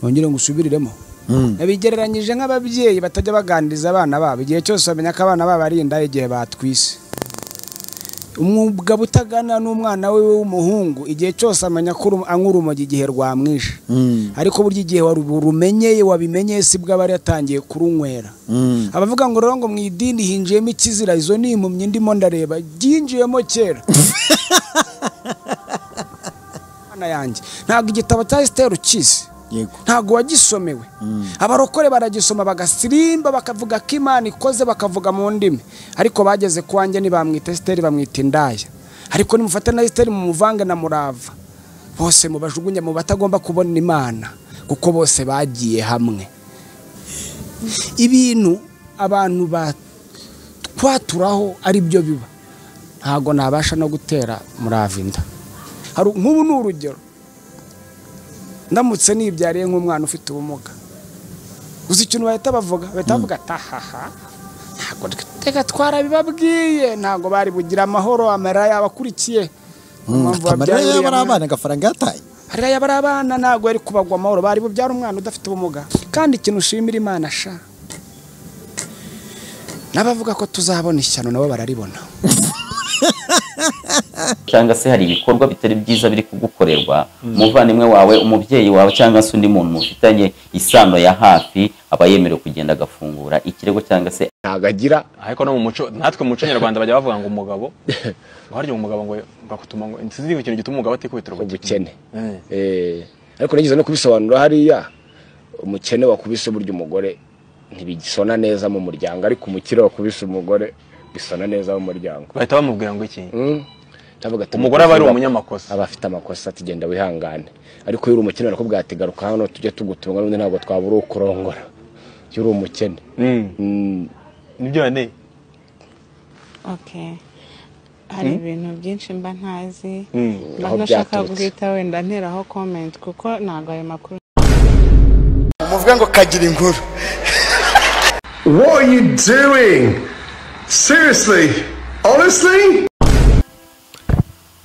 Wongere ngusubiriremo nabigereranyije nk'ababyeyi batajya baganiriza abana babo igihe cyose bamenya ko abana babo ari inda igihe batwise umugabo utagana n'umwana we w'umuhungu igihe cyose amenya ko ankurumogi igihe rwamwishe ariko buryo igihe warumenyeye wabimenye sibwo abari yatangiye kurunywera abavuga ngo rero ngo mu idini hinjiyemo ikizira izo ni impumyi ndimo ndareba ginjiyemo kera ana yanjye ntabwo igitabo cya Esther ukizi ntago wagisomewe abarokore baragisoma bagasirimba bakavuga ko Imana ikoze bakavuga mu ndimi ariko bageze kwanjye ni bamwita Esther bamwita indaya ariko nimufate na Esther mu muvange na murava bose mubajugunye mu batagomba kubona Imana kuko bose bagiye hamwe ibintu abantu batwaturaho ari byo biba ntago nabasha no gutera muravinda hari nk'ubu n'urugero ndamutse nibyariye nk'umwana ufite ubumuga uzi ikintu bahita bavuga tahaha ntago teka twarabibabwiye ntago bari bugira amahoro amara yabakurikiye amarira y'abana gafaranga yataye harira y'abana ntago ari kubagwa amahoro bari bubyara umwana udafite ubumuga kandi ikintu ushimira Imana sha nabavuga ko tuzabona ishyano nabo bararibona cyangwa se hari ibikorwa bitari byiza biri kugukorerwa umuvandimwe wawe umubyeyi wawe cyangwa se undi muntu mufitanye isano ya hafi aba yemerewe kugenda agafungura ikirego cyangwa se ntagagira ariko no mu muco natwe mu muco nyarwanda bajya bavuga ngo umugabo haryo umugabo ngo bakutuma ngo insizi ikintu gituma umugabo atikubitira ubukene ariko nagize no kubisobanura hariya umukene wakubise buryo umugore ntibigisona neza mu muryango ariko umukire wakubise umugore bisona neza mu muryango bahita bamubwira ngo iki tavuga ati umugore aba ari umunyamakosa aba afite amakosa tugenda wihangane ariko yuri umukene ariko bwatigaruka hano tujye tugutunga n'undi ntabwo twabura ukurongora yuri umukene nibyo bane okay hari ibintu byinshi mba ntazi ndashaka guhita wenda nteraho comment kuko ntago ayo makuru umuvuga ngo kagira inkuru. What are you doing? Seriously? Honestly?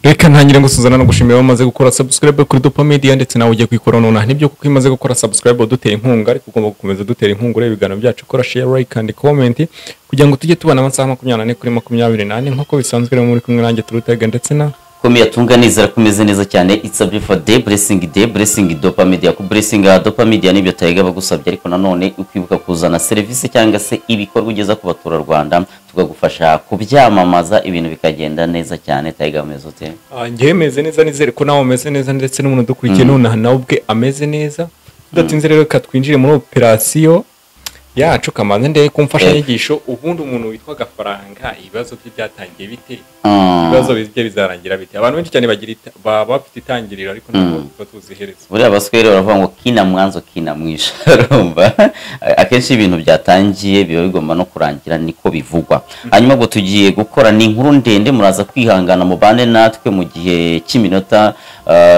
Reka ntangire ngusuzana no gushimira bamaze gukora subscribe kuri Dopa Media ndetse nawe ugiye kwikora none nibyo kuko imaze gukora subscribe dutera inkunga ariko ugomba gukomeza dutera inkunga ureba ibiganiro byacu kora share like and comment kugira ngo tujye tubana amasaha 24 kuri 28 nkuko bisanzwe rero muri kumwe nanjye turutega ndetse na komeye tunganiza kumeze neza cyane. It's a beautiful day, blessing Dopa Media ku blessing Dopa Media nibyo tayiga bagusabye ariko nanone ukwibuka kuzana service cyangwa se ibikorwa ugeza ku batura Rwanda tugagufasha kubyamamaza ibintu bikagenda neza cyane. Tayiga mezote ngiye meze neza nizere ko nawe umeze neza ndetse n'umuntu dukurikiye none nawe ubwe ameze neza tudatinze rero katwinjire muri operation yacu kamaze ndeye kumfasha nyigisho ubundi umuntu witwa gafaranga ibibazo bye byatangiye bite ibibazo bizye bizarangira bite abantu benshi cyane bagira bafite itangiriro ariko ntabwo batuzihereza buri abaswere baravuga ngo kina mwanzo kina mwisha rumba akenshi ibintu byatangiye biba bigomba no kurangira niko bivugwa hanyuma ngo tugiye gukora ni inkuru ndende muraza kwihangana mu bande natwe mu gihe cy'iminota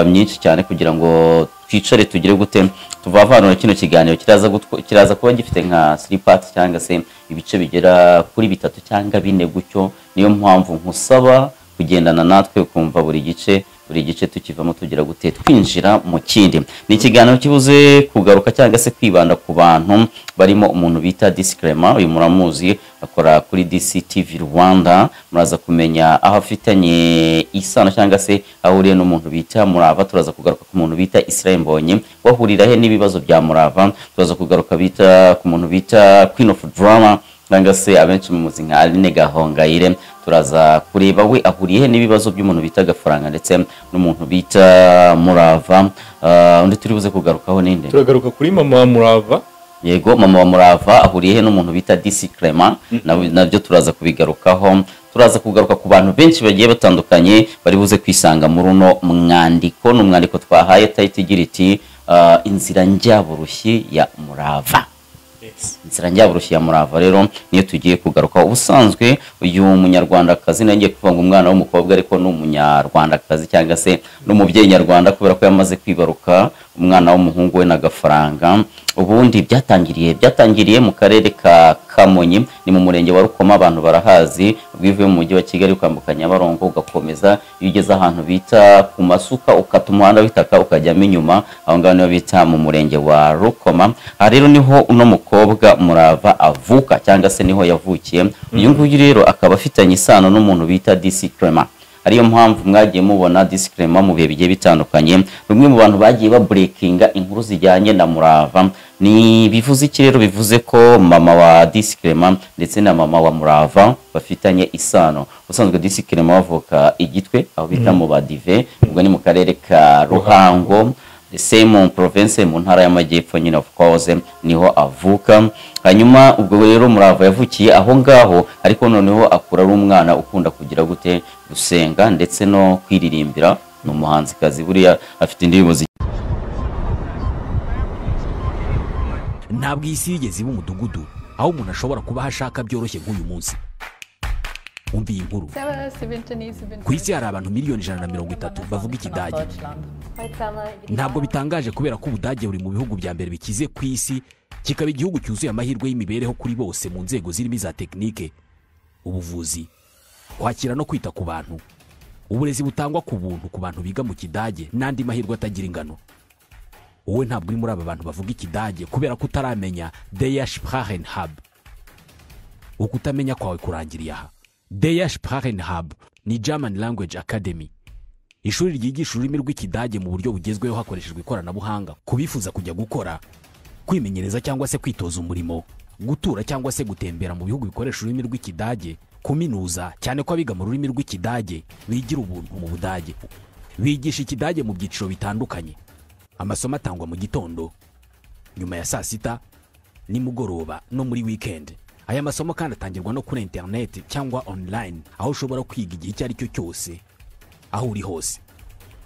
myinshi cyane kugira ngo twicare tugire gute tuvavanura kino kiganiro kiraza kuba gifite nka 3 parts cyangwa se ibice bigera kuri 3 cyangwa 4 gutyo niyo mpamvu nkusaba kugendana natwe kumva buri gice tukivamo tugira gute twinjira mu kindi. Ni ikiganiro kibuze kugaruka cyangwa se kwibanda ku bantu barimo umuntu bita Disclaimer uyu muramuzi akora kuri DCTV Rwanda muraza kumenya aho afitanye isano cyangwa se ahuriye n'umuntu bita Murava. Turaza kugaruka ku muntu bita Israel Mbonye wahurira he n'ibibazo bya Murava. Turaza kugaruka bita ku muntu bita Queen of Drama cyangwa se abenshi mu muzi nka Aline Gahongayire. Turaza kureba we ahuriye n'ibibazo by'umuntu bita Gafaranga ndetse n'umuntu bita Murava. Undi turi buze kugarukaho ninde turagaruka kuri mama wa Murava. Yego mama wa Murava ahuriye he n'umuntu bita Disclaimer nabyo turaza kubigarukaho. Turaza kugaruka ku bantu benshi bagiye batandukanye bari buze kwisanga muri uno mwandiko n'umwandiko twahaye title igira iti inzira njyaburushyi ya Murava. Inzira njyaburushyi ya Murava rero niyo tugiye kugaruka. Ubusanzwe uyu munyarwandakazi nangiye kuvuga umwana w'umukobwa ariko n'umunyarwandakazi cyangwa se n'umubyeyi nyarwanda kubera ko yamaze kwibaruka umwana w'umuhungu we na Gafaranga. Ubundi byatangiriye mu karere ka Kamonyi ni mu murenge wa Rukoma abantu barahazi bwivuye mu mujyi wa Kigali ukambuka Nyabarongo ugakomeza iyo ugeze ahantu bita ku Masuka ukata umuhanda w'itaka ukajyamo inyuma aho ngaho niho bita mu murenge wa Rukoma. Rero niho uno mukobwa Murava avuka cyangwa se niho yavukiye. Uyu nguyu rero akaba afitanye isano n'umuntu bita DC Clement. Ariyo mpamvu mwagiye mubona DC Clement mu bihe bigiye bitandukanye rumwe mu bantu bagiye ba breakinga inkuru zijyanye na Murava. Ni bivuze iki rero? Bivuze ko mama wa DC Clement ndetse na mama wa Murava bafitanye isano. Usanzwe DC Clement avuka Igitwe aho bita mu Badive, ubwo ni mu karere ka Ruhango, mu province mu ntara y'Amajyepfo nyine of course niho avuka. Hanyuma ubwo rero Murava yavukiye aho ngaho, ariko noneho akura ari umwana ukunda kugira gute gusenga ndetse no kwiririmbira. Ni umuhanzikazi buriya afite indirimbo. Ntabwo isi yigeze iba umudugudu aho umuntu ashobora kuba hashaka byoroshye nk'uyu munsi. Umva iyi nkuru. Ku isi hari abantu miliyoni 130 bavuga Ikidage. Ntabwo bitangaje kubera ko Ubudage buri mu bihugu bya mbere bikize ku isi, kikaba igihugu cyuzuye amahirwe y'imibereho kuri bose mu nzego zirimo za tekinike, ubuvuzi, kwakira no kwita ku bantu, uburezi butangwa ku buntu ku bantu biga mu Kidage n'andi mahirwe atagira ingano. Wowe ntabwo uri muri aba bantu bavuga Ikidage kubera ko utaramenya Der Sprachenhub. Ukutamenya kwawe kurangiriye aha. Der Sprachenhub ni German Language Academy, ishuri ryigisha ururimi rw'Ikidage mu buryo bugezweho hakoreshejwe ikoranabuhanga. Kubifuza kujya gukora, kwimenyereza cyangwa se kwitoza umurimo, gutura cyangwa se gutembera mu bihugu bikoresha ururimi rw'Ikidage, kuminuza cyane ko abiga mu rurimi rw'Ikidage bigira ubuntu mu Budage. Bigisha Ikidage mu byiciro bitandukanye. Amasomo atangwa mu gitondo, nyuma ya saa sita, nimugoroba no muri weekend. Aya masomo kandi atangirwa no kuri internet cyangwa online, aho ushobora kwiga igihe icyo ari cyo cyose aho uri hose.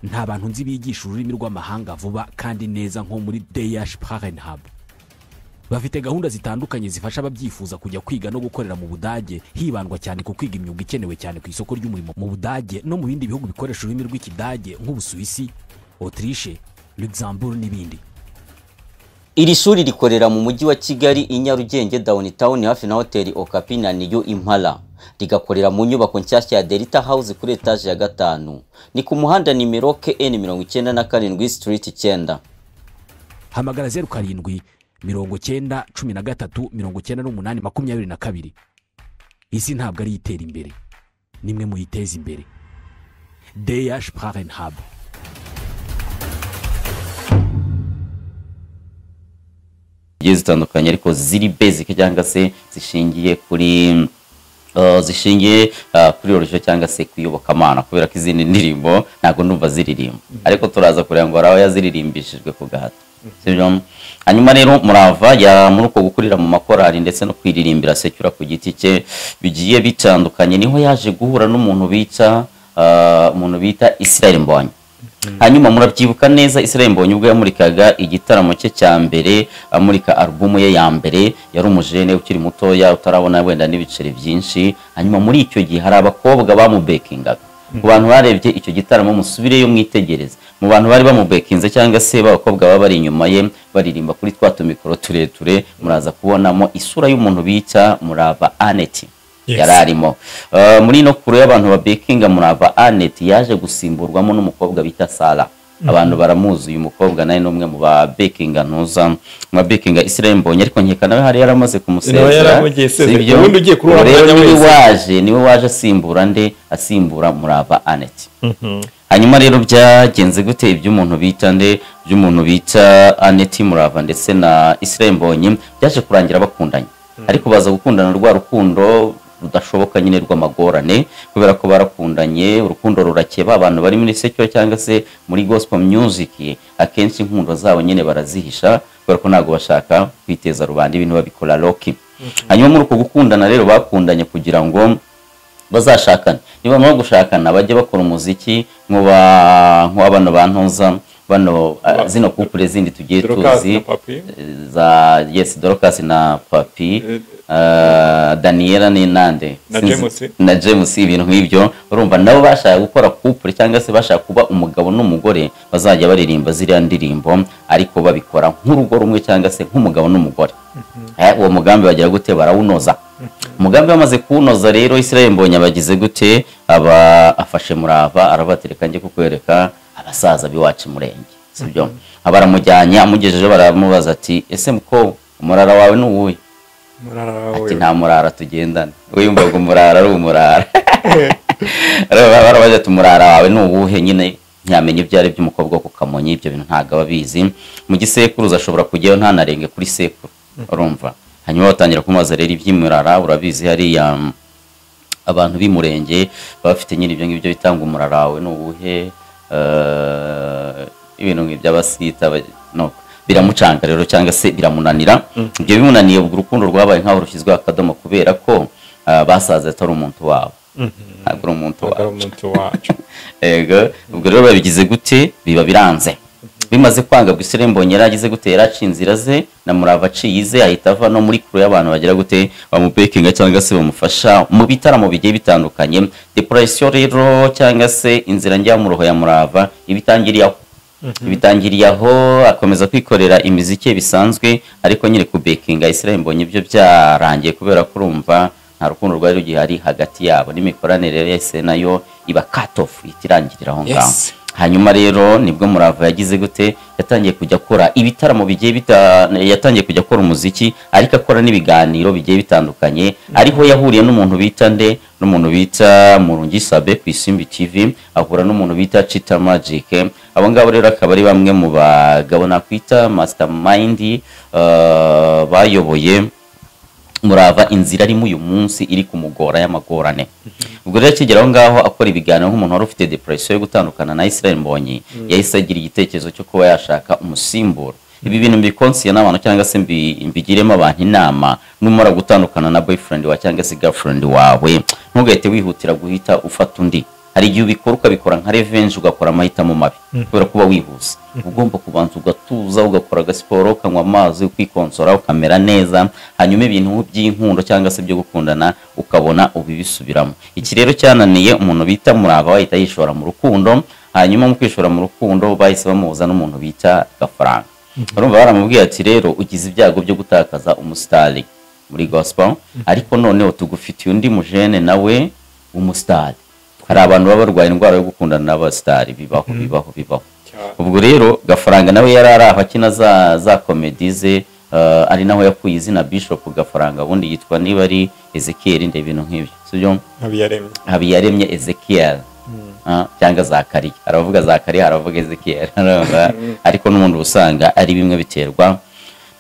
Nta bantu nzi bigisha ururimi rw'amahanga vuba kandi neza nko muri Der Sprachenhub. Bafite gahunda zitandukanye zifasha ababyifuza kujya kwiga no gukorera mu Budage, hibandwa cyane ku kwiga imyuga ikenewe cyane ku isoko ry'umurimo mu Budage no mu bindi bihugu bikoresha ururimi rw'Ikidage nk'Ubusuwisi, Autriche, Luxembourg n'ibindi. Iri shuri rikorera mu mujyi wa Kigali i Nyarugenge downtown hafi na Hotel Okapi na New Impala. Rigakorera mu nyubako nshyashya ya Delta House kuri etage ya 5. Ni ku muhanda nimero KN97 Street 9. Hamagara 07 90 13 98 22. Isi ntabwo ari itera imbere, nimwe muyiteza imbere. Der Sprachenhub. Zitandukanye ariko ziri basic cyangwa se zishingiye kuri origin cyangwa se kuyobokamana, kubera ko izindi ndirimbo ntago ndumva ziririmba, ariko turaza kureba ngo araho yaziririmbishijwe ku gahato. Hanyuma rero Murava ya muri uko gukurira mu makorari ndetse no kwiririmbira sekura ku giti cye bigiye bitandukanye, niho yaje guhura n'umuntu bita Israel Mbonyi. Hanyuma murabyibuka neza Israel Mbonyi ubwo yamurikaga igitaramo cye cya mbere, amurika album ye ya mbere, yari umujene ukiri mutoya utarabona wenda n'ibiceri byinshi. Hanyuma muri icyo gihe hari abakobwa bamubekingaga. Ku bantu barebye icyo gitaramo musubireyo mwitegereza, mu bantu bari bamubekinze cyangwa se b'abakobwa baba bari inyuma ye baririmba kuri twa tumikoro tureture, muraza kubonamo isura y'umuntu bita Murava Annette. Yararimo muri no kure y'abantu ba bekinga Murava Annette yaje gusimburwamo n'umukobwa bita Sara. Abantu baramuzi uyu mukobwa naye n'umwe mu ba bekinga ntuza mu bekinga Israel Mbonyi, ariko nkeka nawe hari yaramaze kumusezera. Ubundi ugiye kuri niwe waje asimbura Murava Annette. Hanyuma rero byagenze gute iby'umuntu bita Annette Murava ndetse na Israel Mbonyi byaje kurangira bakundanye, ariko baza gukundana rwa rukundo rudashoboka nyine rw'amagorane, kubera ko barakundanye urukundo rurakeba. Abantu bari muri secular cyangwa se muri gospel music akenshi inkundo zabo nyine barazihisha, kubera ko ntago bashaka kwiteza rubanda ibintu babikora rocky. Hanyuma muri uko gukundana rero bakundanye kugira ngo bazashakane, niba bamara gushakana bajye bakora umuziki nk'abana bantuza bano zino couple zindi tugiye tuzi za Dorcas na Papi, Daniela n'Inande na James, ibintu nk'ibyo. Urumva nabo bashaka gukora couple cyangwa se bashaka kuba umugabo n'umugore, bazajya baririmba ziriya ndirimbo ariko babikora nk'urugo rumwe cyangwa se nk'umugabo n'umugore. uwo mugambi bagira gute barawunoza. Umugambi wamaze kuwunoza rero Israel Mbonyi abagize gute afashe Murava arabatereka nje kukwereka abasaza biwacu murenge sibyo. Abaramujyanye amugejeje baramubaza ati ese muko umurara wawe nuwuye? Ati nta murara tugendana. Uyumva ngo umurara ari umurara. Barabaza ati umurara wawe nuwuhe? Nyine ntiyamenye ibyari by'umukobwa ku Kamonyi, ibyo bintu ntago ababizi. Mu gisekuruza ashobora kujyayo ntanarenge kuri sekuru urumva. Hanyuma batangira kumubaza rero iby'imurara, urabizi hariya abantu b'imurenge bafite nyine ibyo ngibyo bitanga umurara wawe nuwuhe, ibintu nk'iby'abasita no biramucanga rero cyangwa se biramunanira. Ibyo bimunaniye ubwo urukundo rwabaye nkaho rushyizwe akadomo kubera ko basaza atari umuntu wabo. Ntabwo ari umuntu wacu. Ego ubwo rero babigize gute biba biranze. Bimaze kwanga bwo Israel Mbonyi yaragize gute yaraciye inzira ze na Murava aciyize ahita ava no muri kuru y'abantu bagira gute bamubekinga cyangwa se bamufasha mu bitaramo bigiye bitandukanye. Depression rero cyangwa se inzira njya mu roho ya Murava ibitangiriye aho akomeza kwikorera imiziki bisanzwe, ariko nyine kubekinga Israel Mbonyi ibyo byarangiye kubera kurumva nta rukundo rwari rugihari hagati yabo, n'imikoranire yese nayo iba cut off itirangirira aho ngaho. Hanyuma rero nibwo Murava yagize gute yatangiye kujya akora ibitaramo bigiye yatangiye kujya akora umuziki, ariko akora n'ibiganiro bigiye bitandukanye. Ariho yahuriye n'umuntu bita Murungi Sabe ku Isimbi TV, ahura n'umuntu bita Chita Magic. Abo ngabo rero akaba ari bamwe mu bagabo nakwita mastermind bayoboye Murava inzira arimo uyu munsi iri kumugora y'amagorane. Ubwo rero kigeraho ngaho akora ibiganiro nk'umuntu wari ufite depression yo gutandukana na Israel Mbonyi, yahise agira igitekerezo cyo kuba yashaka umusimbura. Ibi bintu mbikonsiye n'abantu cyangwa se mbigiremo abantu inama, numara gutandukana na boyfriend wa cyangwa se girlfriend wawe ntugahite wihutira guhita ufata undi. Hari igihe ubikora ukabikora nka revenge ugakora amahitamo mabi kubera kuba wihuse. Ugomba kubanza ugatuza ugakora agasiporo ukanywa amazi ukikonsora ukamera neza, hanyuma ibintu by'inkundo cyangwa se byo gukundana ukabona ubibisubiramo. Iki rero cyananiye umuntu bita Murava wahita yishora mu rukundo, hanyuma mu kwishora mu rukundo bahise bamuza n'umuntu bita Gafaranga. Urumva baramubwiye ati rero ugize ibyago byo gutakaza umusitari muri gospel, ariko noneho tugufitiye undi mujene nawe umusitari. Hari abantu baba barwaye indwara yo gukundana n'abasitari bibaho. Ubwo rero Gafaranga nawe yararaha akina za comedy ze, ari naho yakuye izina Bishop Gafaranga, ubundi yitwa niba ari Ezekiel nde ibintu nk'ibyo sibyo Habiyaremye Ezekiel cyangwa Zakariya. Aravuga Zakariya aravuga Ezekiel ariko n'umuntu usanga ari bimwe biterwa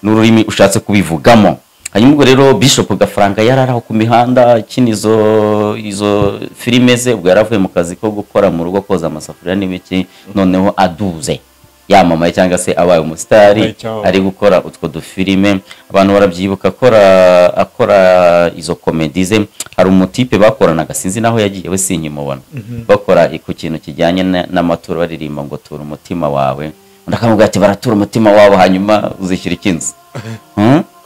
n'ururimi ushatse kubivugamo. Hanyuma ubwo rero Bishop Gafaranga yararaho ku mihanda kina izo filime ze, ubwo yaravuye mu kazi ko gukora mu rugo koza amasafuriya n'ibiki, noneho aduze yamamaye cyangwa se abaye umusitari ari gukora utwo dufilime. Abantu barabyibuka akora izo comedy ze. Hari umutipe bakoranaga sinzi naho yagiye we sinkimubona, bakora ku kintu kijyanye n'amaturo baririmba ngo tura umutima wawe, ndakamubwira ati baratura umutima wabo hanyuma uzishyira ikinzu.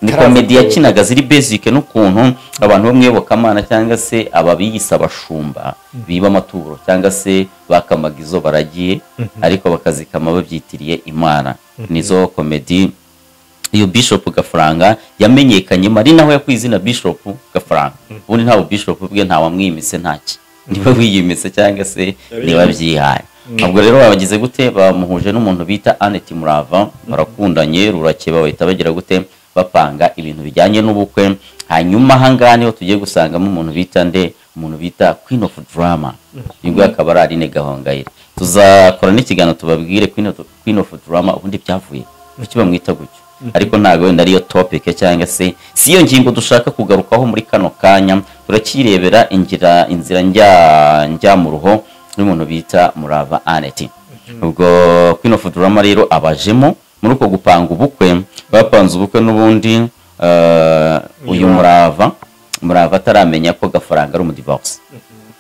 Ni comedy yakinaga ziri basic n'ukuntu abantu bamwiyobokamana cyangwa se ababiyisa abashumba biba amaturo cyangwa se bakamagizo baragiye ariko bakazikama babyitiriye Imana. Nizo comedy iyo Bishop Gafaranga yamenyekanye mari naho yakwizina Bishop Gafaranga. Ubundi ntawo Bishop bwe ntawamwimise ntaki, niba wiyimise cyangwa se niba byihaye. Ubwo rero babagize gute bamuhuje n'umuntu bita Annette Murava, barakundanye rurakeba bahita bagira gute bapanga ibintu bijyanye n'ubukwe. Hanyuma hangane niho tugiye gusangamo umuntu bita Queen of Drama. Yibwo akaba ari ne Gahongayire. Tuzakora n'ikiganiro tubabwire Queen of Drama ubundi byavuye kuki bamwita gutyo, ariko ntago wenda ariyo topic cyangwa se siyo ngingo dushaka kugarukaho muri kano kanya. Turakirebera inzira njya mu ruho n'umuntu bita Murava Annette. Ubwo Queen of Drama rero abajemo muri uko gupanga ubukwe, bapanze ubukwe n'ubundi uyu Murava ataramenya ko Gafaranga ari umudivorce.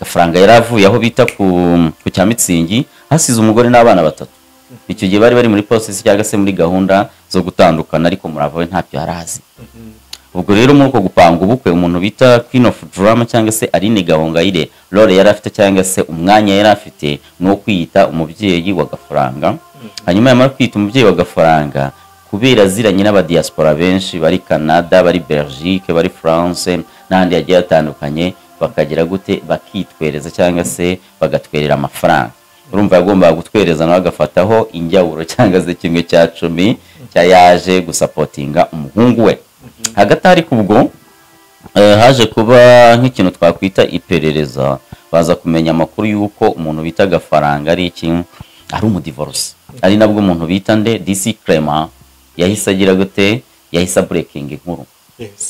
Gafaranga yaravuye aho bita ku Cyamitsingi hasize umugore n'abana batatu. Icyo gihe bari muri process cyangwa se muri gahunda zo gutandukana, ariko Murava we ntabyo yarazi. Ubwo rero muri uko gupanga ubukwe umuntu bita Queen of Drama cyangwa se Aline Gahongayire role yari afite cyangwa se umwanya yari afite no kwiyita umubyeyi wa Gafaranga. Hanyuma yamara kwita umubyeyi wa Gafaranga kubera ziranye n'abadiaspora benshi bari Canada, bari Belgique, bari France n'ahandi yagiye atandukanye, bakagira gute bakitwereza cyangwa se bagatwerera amafaranga. Urumva yagombaga gutwereza nawe agafataho injyawuro cyangwa se kimwe cya 10 cyayaje gusapotinga umuhungu we. Hagati ari kubwo haje kuba nk'ikintu twakwita iperereza, baza kumenya amakuru yuko umuntu bita Gafaranga ari iki, ari umudivorce. Ari nabwo umuntu bita nde DC Clement yahise agira gute, yahise breaking inkuru.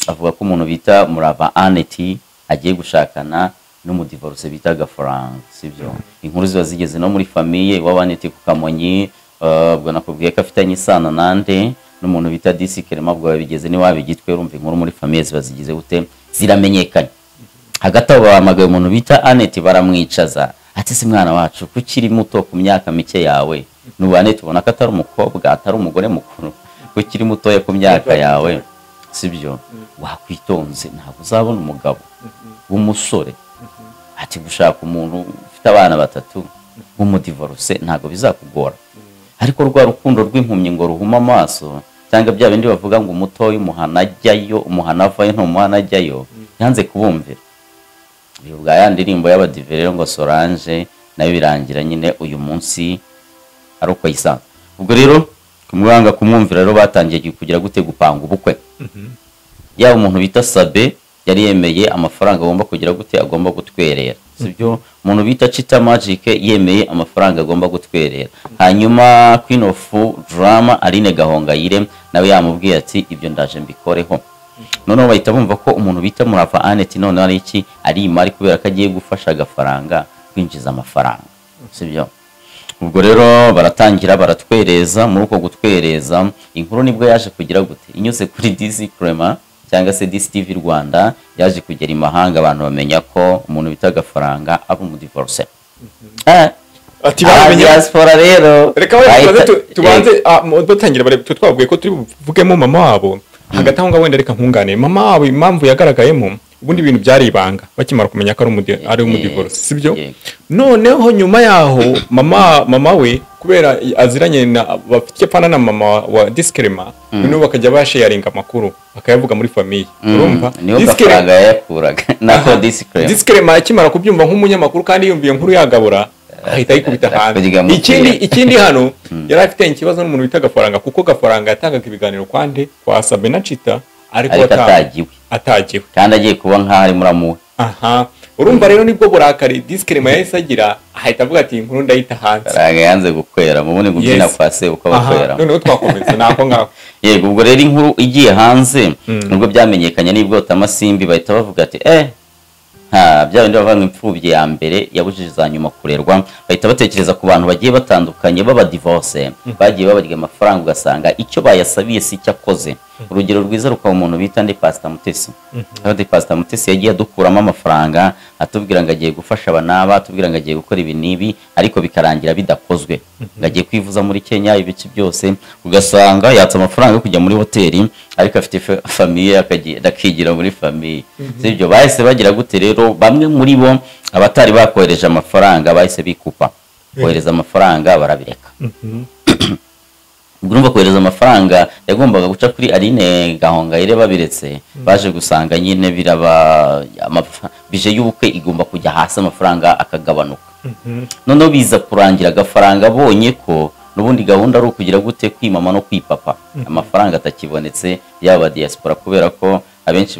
Avuga ko umuntu bita Murava Annette agiye gushakana n'umudivorce bita Gafaranga, sibyo? Inkuru ziba zigeze no muri famille w'Annette ku Kamonyi, ubwo nakubwiye ko afitanye isano nande n'umuntu bita DC Clement, ubwo babigeze ni wabigitwe. Urumva inkuru muri famille ziba zigize gute, ziramenyekanye. Hagati abo bahamagaye umuntu bita Annette baramwicaza, ati se mwana wacu kukiri muto ku myaka mike yawe, n'ubu Annette ubona ko atari umukobwa, atari umugore mukuru, kukiri mutoya ku myaka yawe, sibyo? Wakwitonze, ntabwo uzabona umugabo w'umusore. Ati gushaka umuntu ufite abana 3 w'umudivorce ntabwo bizakugora. Ariko rwa rukundo rw'impumyi ngo ruhuma amaso, cyangwa bya bindi bavuga ngo umutoya umuhana ajyayo, umuhana avayo ntumuhana ajyayo, yanze kubumvira. Bivuga ya ndirimbo y'abadive rero ngo Solange nayo birangira nyine uyu munsi ari uko yisa. Ubwo rero kumwanga kumwumvira rero batangiye kugira gute gupanga ubukwe. Yaba umuntu bita Sabe yari yemeye amafaranga agomba kugira gute, agomba gutwerera, sibyo? Umuntu bita Chita Magic yemeye amafaranga agomba gutwerera. Hanyuma Queen of Drama Aline Gahongayire nawe yamubwiye ati ibyo ndaje mbikoreho. Noneho bahita bumva ko umuntu bita Murava Annette none ari iki, ari imari kubera ko agiye gufasha Agafaranga kwinjiza amafaranga, sibyo? Ubwo rero baratangira baratwereza. Muri uko gutwereza inkuru nibwo yaje kugira gute, inyuze kuri DC Clement cyangwa se DCTV Rwanda, yaje kugera imahanga, abantu bamenya ko umuntu bita Gafaranga aba umudivorce. Ati baramenye diaspora rero, reka tubanze dutangira bare twabwiye ko turi buvugemo mama wabo. Hagati aho ngaho wenda reka nkungane mama wabo impamvu yagaragayemo, ubundi ibintu byari ibanga bakimara kumenya ko ari umudivorce, sibyo? Noneho nyuma yaho mama we kubera aziranye na bafite pana na mama wa Discrema, nibo bakajya basharinga amakuru bakayavuga muri famille. Urumva Discrema yakuraga nako Discrema akimara kubyumva nk'umunyamakuru kandi yumviye nkuru yagabura, ahita yikubita hanze. Ikindi hano yari afite ikibazo n'umuntu bita Gafaranga, kuko Gafaranga yatangaga ibiganiro kwande kwa Sabe na Chita, ariko atagiwe kandi agiye kuba nk'ari muramuwe. Urumva rero nibwo burakari Discrema yahise agira, ahita avuga ati inkuru ndayita hanze. Gafaranga yanze gukwera mu bundi gubyina kwa se uko bakwera. Noneho twakomeza nako ngako. Yego, ubwo rero inkuru igiye hanze nubwo byamenyekanye nibwo Tamasimbi bahita bavuga ati bya bindi bavanga imfubyi ya mbere yabujije za nyuma kurerwa, bahita batekereza ku bantu bagiye batandukanye baba divorce, bagiye babarya amafaranga ugasanga icyo bayasabiye si cyakoze. Urugero rwiza rukaba umuntu bita ndi Pastor Mutesi. Kandi Pastor Mutesi yagiye adukuramo amafaranga atubwira ngo agiye gufasha abanaba, atubwira ngo agiye gukora ibi nibi, ariko bikarangira bidakozwe. Ngagiye kwivuza muri Kenya ibice byose, ugasanga yatsa amafaranga yo kujya muri hoteli, ariko afite famille akagira muri famille. Sibyo bahise bagira gute rero, bamwe muri bo abatari bakohereje amafaranga bahise bikupa, kohereza amafaranga barabireka. Urumva kohereza amafaranga yagombaga guca kuri Aline Gahongayire babiretse, baje gusanga nyine biraba bije y'ubukwe igomba kujya hasi, amafaranga akagabanuka. Noneho biza kurangira Gafaranga abonye ko nubundi gahunda ari ukugira gute kwimama no kwipapa, amafaranga atakibonetse yaba diaspora, kubera ko abenshi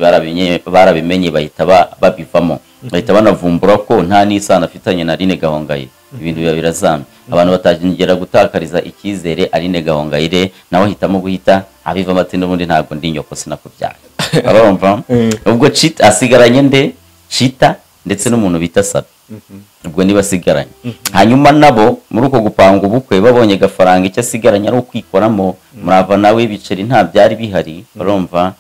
barabimenye bahita babivamo, bahita banavumbura ko nta n'isano afitanye na Aline Gahongayire. Ibintu biba birazamye, abantu batagera gutakariza icyizere Aline Gahongayire, nawe hitamo guhita abiva mate n'ubundi ntabwo ndi nyoko sinakubyaye. Arumva ubwo Chita asigaranye nde, Chita ndetse n'umuntu bita Sabe. Ubwo niba asigaranye, hanyuma nabo muri uko gupanga ubukwe babonye Gafaranga icyo asigaranye ari ukwikoramo, Murava nawe biceri nta byari bihari. Urumva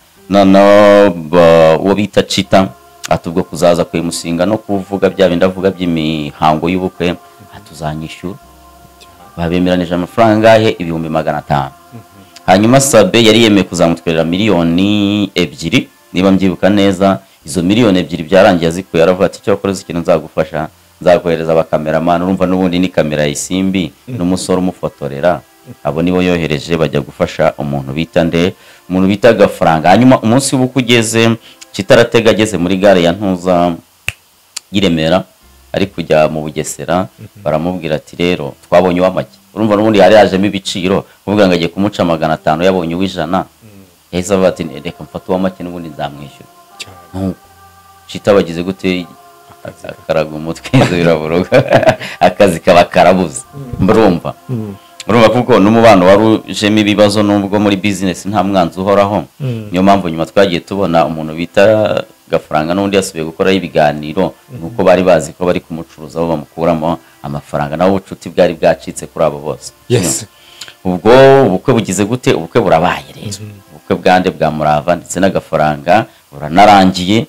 uwo bita Chita atubwo kuzaza kwimusinga no kuvuga bya bindi avuga by'imihango y'ubukwe, atuzanyishyura. Babemeranije amafaranga he 500,000. Hanyuma Sabe yari yemeye kuzamutwerera miliyoni 2 niba mbyibuka neza. Izo miliyoni 2 byarangiye azikuye, aravuga ati cyo koze ikintu nzagufasha, nzakohereza abakameramana. Urumva n'ubundi ni kamera y'Isimbi n'umusoro umufotorera, abo nibo yohereje bajya gufasha umuntu bita Gafaranga. Hanyuma umunsi w'ubukwe ugeze, Kitaratega ageze muri gare ya Ntuza y'Iremera ari kujya mu Bugesera, baramubwira ati rero twabonye uw'amagi. Urumva n'ubundi hari yajemo ibiciro, kuvuga ngo agiye kumuca 500 yabonye uw'ijana. Yahise avuga ati reka mfate uw'amagi n'ubundi nzamwishyura. Chita bagize gute akaraga umutwe biraburoga akazi kaba karabuze. Murumva kuko n'umubano warujemo ibibazo nubwo muri business nta mwanzi uhoraho. Niyo mpamvu nyuma twagiye tubona umuntu bita Gafaranga n'undi yasubiye gukora ibiganiro, nuko bari bazi ko bari kumucuruza abo bamukuramo amafaranga, nawo ubucuti bwari bwacitse kuri abo bose. Ubwo ubukwe bugize gute, ubukwe burabaye rero. Ubukwe bwande bwa Murava ndetse na Gafaranga buranarangiye.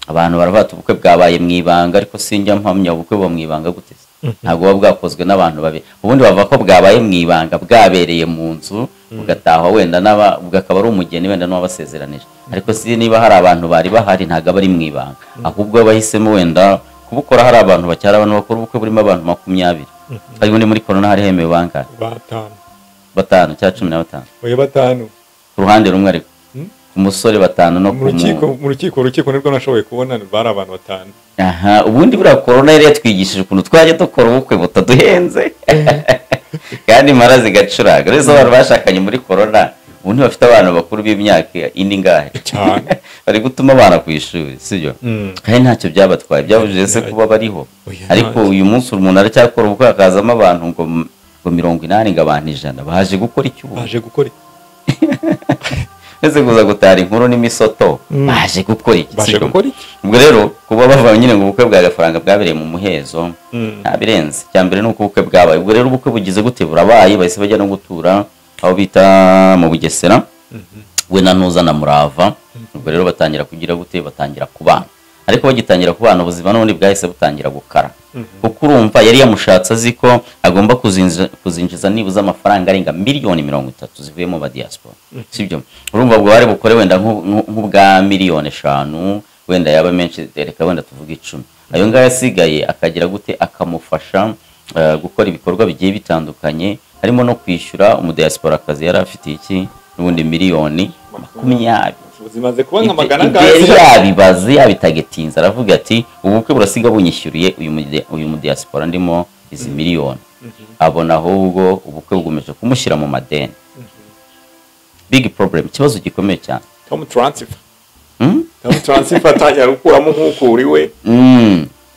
Abantu baravata ubukwe bwabaye mwibanga, ariko sinjya mpamya ubukwe bwo mwibanga gute. Ntago bwakozwe n'abantu babe. Ubundi bava ko bwabaye mwibanga, bwabereye mu nzu, ugataha wenda ugakaba ari umugeni wenda n'abasezeranije. Ariko si niba hari abantu bari bahari ntago bari mwibanga, ahubwo bahisemo wenda kubukora hari abantu bacyara abantu bakora ubukwe burimo abantu 20. Ari muri corona hari hemewe bangahe? Batanu cya 15. Oya batanu. Ku ruhande rumwe ariko. Umusore 5 no mu rukiko nibwo nashoboye kubona bari abantu 5. Ubundi bura corona yari twigishije ukuntu twaje dukora ubukwe butaduhenze. Kandi marazi gacuraga. Rero abantu bashakanye muri corona, ubundi bafite abantu bakuru b'imyaka indi ngahe cyane. Bari gutuma abana ku ishuri, sibyo? Kandi ntacyo byabatwaye, byabujije se kuba bariho. Ariko uyu munsi umuntu aracyakora ubukwe akazamo abantu ngo 80 ng'abantu 100 baje gukora icyo baje gukora. Ese kuza gutara inkuru n'imisoto baje gukora iki? Ubwo rero kuba bava nyine ngo ubukwe bwa Gafaranga bwabereye mu muhezo ntabirenze. Cyambere nuko ubukwe bwabaye. Ubwo rero ubukwe bugize gute burabaye, bahise bajya no gutura aho bita mu Bugesera we na Ntuza na Murava. Ubwo rero batangira kugira gute, batangira kubana. Ariko bagitangira kubana ubuzima n'ubundi bwahise butangira gukara. Kuko urumva yari yamushatse aziko agomba kuzinjiza nibuza amafaranga arenga miliyoni 30 zivuye mu ba diaspora. Sibyo? Urumva ubwo bari bukore wenda nk'ubwa miliyoni 5, wenda yaba menshi, reka wenda tuvuga 10. Ayo ngayo yasigaye akagira gute, akamufasha gukora ibikorwa bigiye bitandukanye, harimo no kwishyura umudiaspora kazi yari afite iki n'ubundi miliyoni 20. Zimaze kuba nka magana yabibaze yabitagetinza, aravuga ati ubukwe burasiga bunyishyuriye uyu mudiaspora ndimo izi miliyoni. Abona ahubwo ubukwe bugomeje kumushyira mu madeni. Big problem, ikibazo gikomeye cyane. Tom transfer atanya gukuramo nk'uko uri we.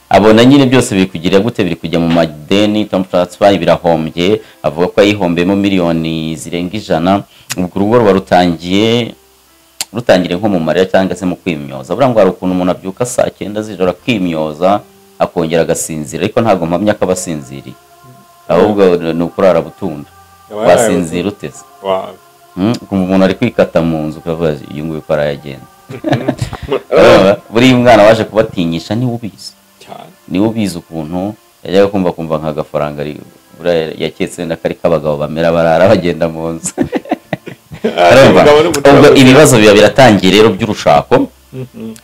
Abona nyine byose biri kugira gute, biri kujya mu madeni. Tom transfer birahombye, avuga ko yihombemo miliyoni zirenga 100. Ubwo urugo rutangire nko mu marira cyangwa se mu kwimyoza. Burangwa hari ukuntu umuntu abyuka saa 9 z'ijoro akimyoza akongera agasinzira, ariko ntago mpamya ko abasinziriye, ahubwo ni ukurara butunda. Wasinzira uteze. Umuntu ari kwikata mu nzu ukavuga uyu nguyu ko arayagenda. Buri mwana waje kubatinyisha ni ubizi cyane, ni ubizi ukuntu yajyaga kumva nka Gafaranga ari yaketse ndakari kabagabo bamera barara bagenda mu nzu. Ubwo ibibazo biba biratangiye rero by'urushako.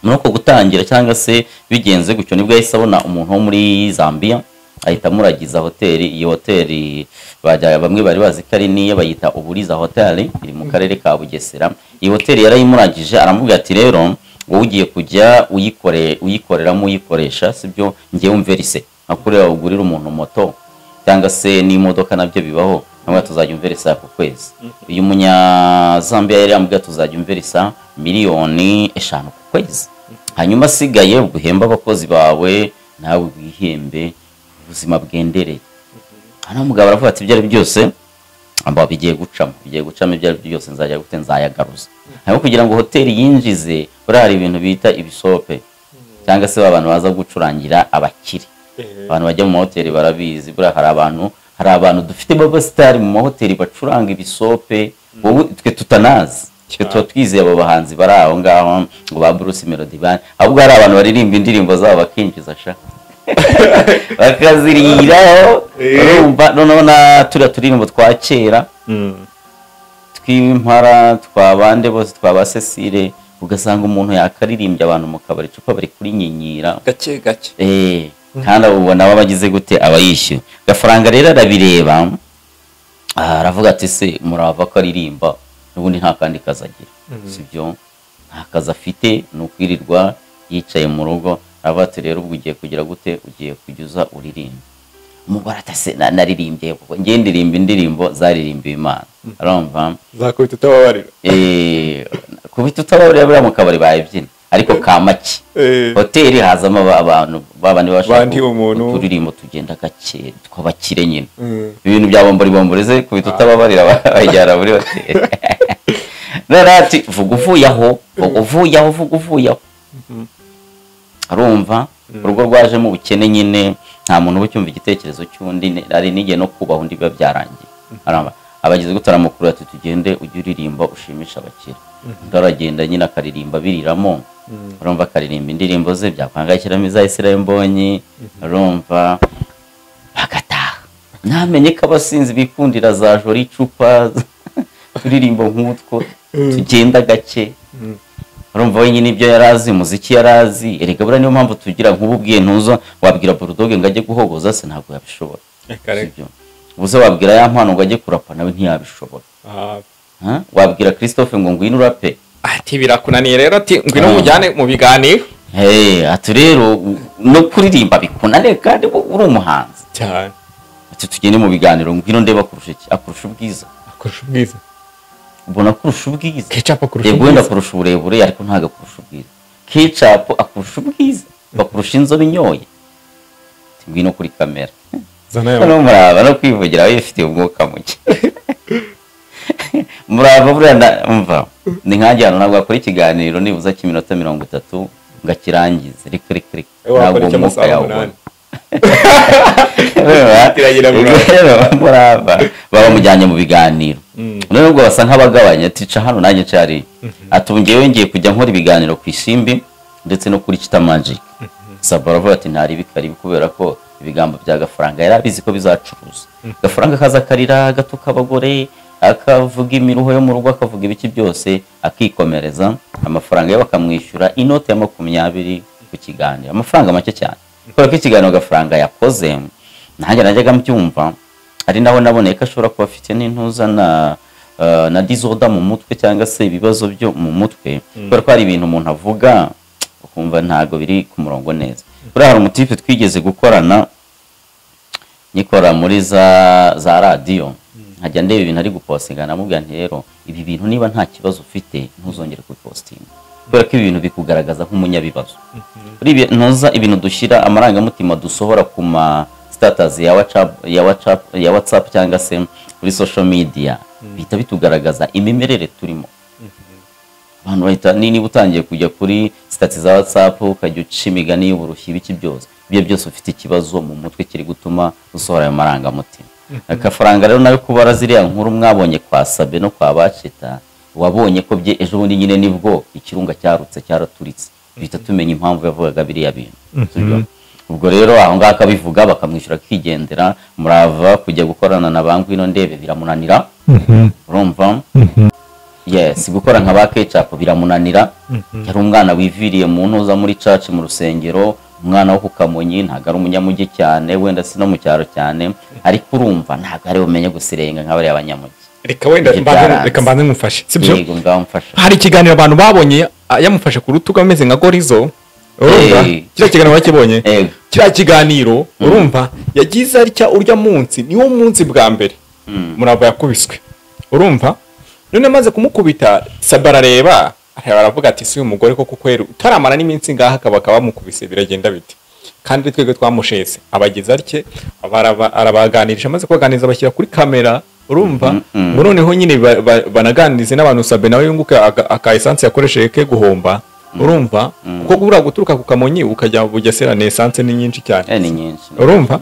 Nuko gutangira cyangwa se bigenze gutyo nibwo yahise abona umuntu wo muri Zambia ahita muragiza hoteli. Iyo hoteli bamwe bari bazi ko ari niye bayita Uburiza hoteli, iri mu karere ka Bugesera. Iyi hoteli yarayimuragije, aramubwira ati rero wowe ugiye kujya uyikoreramo uyikoresha, sibyo ngiye umverise akureba ugurira umuntu moto cyangwa se n'imodoka nabyo bibaho, namwe tuzajya umverisa ku kwezi. Uyu munya Zambia yari yamubwira tuzajya umverisa miliyoni 5 ku kwezi, hanyuma asigaye uguhemba abakozi bawe nawe wihembe ubuzima bwendereye. Hano umugabo aravuga ati ibyo byose amba bigiye gucamo ibyo byose nzajya gute nzayagaruza. Ariko kugira ngo hoteli yinjize burari ibintu bita ibisope cyangwa se abantu baza gucurangira abakiri. Abantu bajya mu hoteli barabizi, bura hari abantu dufite baba star mu mahoteli bacuranga ibisope, wowe twe tutanazi. Twe twizeye abo bahanzi bari aho ngaho ngo ba Bruce Melody Band, ahubwo hari abantu baririmba indirimbo zabo bakinjiza sha bakaziriraho. Urumva noneho na turirimbo twa kera twimpara twabande bose twaba Cecile, ugasanga umuntu yakaririmbye abantu mu kabari cupa bari kuri nyinyira gake kandi ubona babagize gute abayishyuye. Gafaranga rero arabireba aravuga ati se Murava ko aririmba n'ubundi nta kandi kazagira sibyo nta kazi afite ni ukwirirwa yicaye mu rugo. aravuga ati rero ubwo ugiye kugira gute ugiye kujya uririmba. umugore atase naririmbye kuko ngiye ndirimba indirimbo zaririmbiwe Imana arumva zakubita utababarira kubita utababarira buriya mu kabari bayibyina ariko kamaki hoteli hazamo abantu babandi bashaka turirimbo tugenda gake twabakire nyine ibintu bya bomboreze kubita utababarira bajyara muri hoteli narati vuga uvuyaho arumva urugo rwaje mu bukene nyine nta muntu ubucyumva igitekerezo cy'undi ari nige no kubaho undi biba byarangiye aramba abagize gutaramukuru ati tugende ujye uririmba ushimisha abakire ndaragenda nyine akaririmba biriramo arumva akaririmba indirimbo ze byakangakiramo iza Israel Mbonyi arumva bagataha namenye ko abasinzi bikundira za jori icupa turirimbo nk'utwo tugenda gake urumva wenyine ibyo yarazi umuziki yarazi erega bura niyo mpamvu tugira nk'ububwiye ntuzo wabwira Bulldog ngo ajye guhogoza se ntabwo yabishobora sibyo ubuze wabwira ya mpano ngo ajye kurapa nawe ntiyabishobora wabwira Christophe ngo ngwino urape ati birakunaniye rero ati ngwino mujyane mu biganiro ati rero no kuririmba bikunane kandi uri umuhanzi cyane ati tugende mu biganiro ngwino ndeba akurusha ubwiza ubona kurusha ubwiza Ketchup akurusha ubwiza wenda kurusha uburebure ariko ntago akurusha ubwiza Ketchup akurusha ubwiza bakurusha inzobe inyoye ngwino kuri kamera no Murava no kwivugira wifite ubwoka muke Murava burenda umva ni nkanjye hano ntabwo akora ikiganiro nibuza cy'iminota 30 ngakirangize rikirikiri ntabwo umwuka yawe Murava bamujyanye mu biganiro none ubwo basa nk'abagabanya tica hano nanjye cyari atungewe ngiye kujya nkora ibiganiro ku Isimbi ndetse no kuri Chita Magic Sabaravuga ati ntari bikari kubera ko ibigambo bya Gafaranga yarabizi ko bizacuruza Gafaranga kaza karira gatuka abagore akavuga imiruho yo mu rugo akavuga ibiki byose akikomereza amafaranga yo bakamwishyura inote ya 20 ku kiganiro amafaranga make cyane kubera ko ikiganiro Gafaranga yakoze nanjye najyaga mbyumva ari naho naboneye ko ashobora kuba afite n'intuza na disorder mu mutwe cyangwa se ibibazo byo mu mutwe kubera ko hari ibintu umuntu avuga ukumva ntago biri ku murongo neza. Buriya hari umutipe twigeze gukorana nikora muri za radio nkajya ndeba ibintu ari gupostinga namubwira nti rero ibi bintu niba nta kibazo ufite ntuzongere kupostinga kubera ko ibintu bikugaragaza nk'umunyabibazo. Kuri ntuza ibintu dushyira amarangamutima dusohora ku ma status ya WhatsApp cyangwa se kuri social media bita bitugaragaza imimerere turimo. Abantu bahita niba utangiye kujya kuri status za WhatsApp ukajya uca imigani y'uburushyi biki byose ibyo byose ufite ikibazo mu mutwe kiri gutuma usohora ayo marangamutima. Gafaranga rero nawe kubara ziriya nkuru mwabonye kwa Sabe no kwa Bacita wabonye ko bye ejo bundi nyine nibwo ikirunga cyarutse cyaraturitse bita tumenya impamvu yavugaga biriya bintu. Ubwo rero aho ngaka bivuga bakamwishyura kigendera Murava kujya gukorana na bangu ino ndebe biramunanira. Urumva yes gukora nka ba Ketchup biramunanira. Yari umwana wiviriye mu ntuza muri church mu rusengero umwana wo kukamonyi ntago ari umunyamugi cyane wenda si no mu cyaro cyane ariko urumva ntago ari umenye gusirenga nk'abari abanyamugi. Reka wenda reka mbanze ngufashe sibyo yego ngamfasha. Hari ikiganiro abantu babonye yamufashe ku rutugu ameze nka Gorizo urumva kira kiganiro wakibonye kira kiganiro urumva yagize aricya urya munsi niwo munsi bwa mbere Murava yakubiswe urumva none maze kumukubita Sabara reba aravuga ati si umugore koko kwera utaramara n'iminsi ngaha akaba bamukubise biragenda biti kandi twege twamushese abagize arike arabaganirisha maze kubaganiza bashyira kuri kamera urumva noneho nyine banaganirize n'abantu Sabe nawe yunguka aka essence yakoresheje ke guhomba urumva kuko gura guturuka ku Kamonyi ukajya Bugesera ne essence ni nyinshi cyane ni nyinshi urumva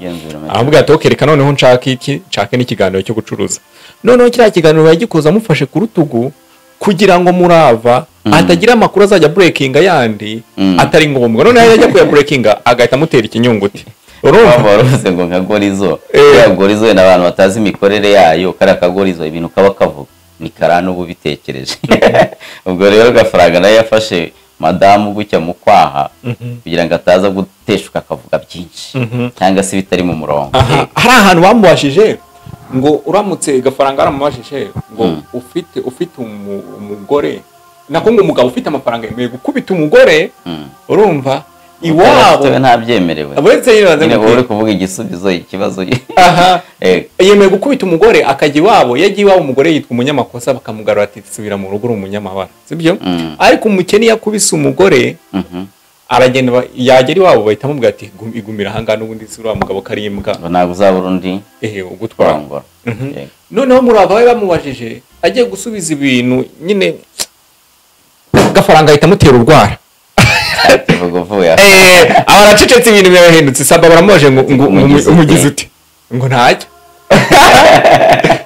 avuga ati okereka noneho nshake n'ikiganiro cyo gucuruza noneho kira kiganiro yagikoza amufashe ku rutugu kugira ngo Murava atagira amakuru azajya breakinga yandi atari ngombwa none yajya kuya breakinga agahita mutera ikinyunguti urumva baruze ngo nka Gorizo ya Gorizo n'abantu batazi imikorere yayo kari akagorizo ibintu kaba kavuga ni karano bubitekereje. Ubwo rero Gafaranga nayo yafashe madamu gucya mu kwaha kugira ngo ataza guteshuka akavuga byinshi cyangwa se bitari mu murongo. Hari ahantu bamubashije ngo uramutse gafaranga aramubajije ngo ufite umugore nako ngo umugabo ufite amafaranga yemeye gukubita umugore urumva iwabo ntabyemerewe uri kuvuga igisubizo ikibazo yemeye gukubita umugore akajya iwabo yagiye iwabo umugore yitwa umunyamakosa bakamugarura ati subira mu rugo uri umunyamabara sibyo ariko umukene yakubise umugore aragenda yagera iwabo bahita mubwira ati igumira ahangana n'ubundi si uriya mugabo karimbwa ntabwo uzabura undi ugutwara noneho murava we bamubajije agiye gusubiza ibintu nyine gafaranga ahita amutera urwara aba aracecetse ibintu birahindutse saba baramubajije ngo umugize uti ngo ntacyo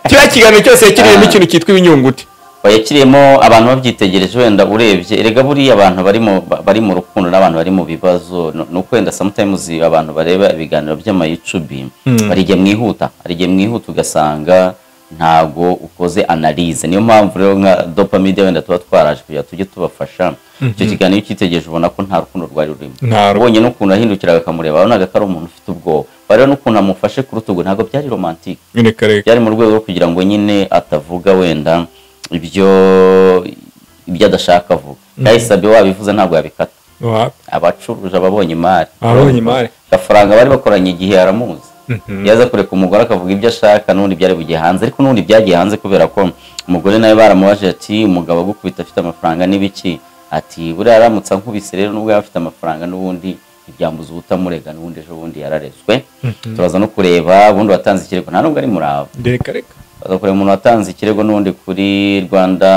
kiba kiganiro cyose kirimo ikintu cyitwa ibinyunguti yakiriyemo abantu babyitegereje wenda urebye erega buriya abantu bari mu rukundo n'abantu bari mu bibazo nuko wenda sometimes abantu bareba ibiganiro by'amayutubi arigiye mwihuta ugasanga ntago ukoze analyse niyo mpamvu rero nka dopamine wenda tuba twaraje kugira tujye tubafasha icyo kiganiro cyitegereje ubona ko nta rukundo rwari rurimo ubonye n'ukuntu ahindukira akamureba abonaga ko ari umuntu ufite ubwoba rero n'ukuntu amufashe ku rutugu ntabwo byari romantique byari mu rwego rwo kugira ngo nyine atavuga wenda ibyo adashaka avuga kayisabe wabivuze ntabwo yabikata abacuruje ababonye imari gafaranga bari bakoranye igihe aramuzi yaza kureka umugore akavuga ibyo ashaka n'ubundi byari bugiye hanze ariko n'ubundi byagiye hanze kubera ko umugore nawe baramubaje ati umugabo agukubita afite amafaranga n'ibiki ati buriya aramutse ankubise rero n'ubwo yaba afite amafaranga n'ubundi ibyambuza ubutamurega n'ubundi ejo bundi yararezwe turaza no kureba ubundi watanze ikirego nta nubwo ari muraba baza kureba umuntu watanze ikirego n'ubundi kuri Rwanda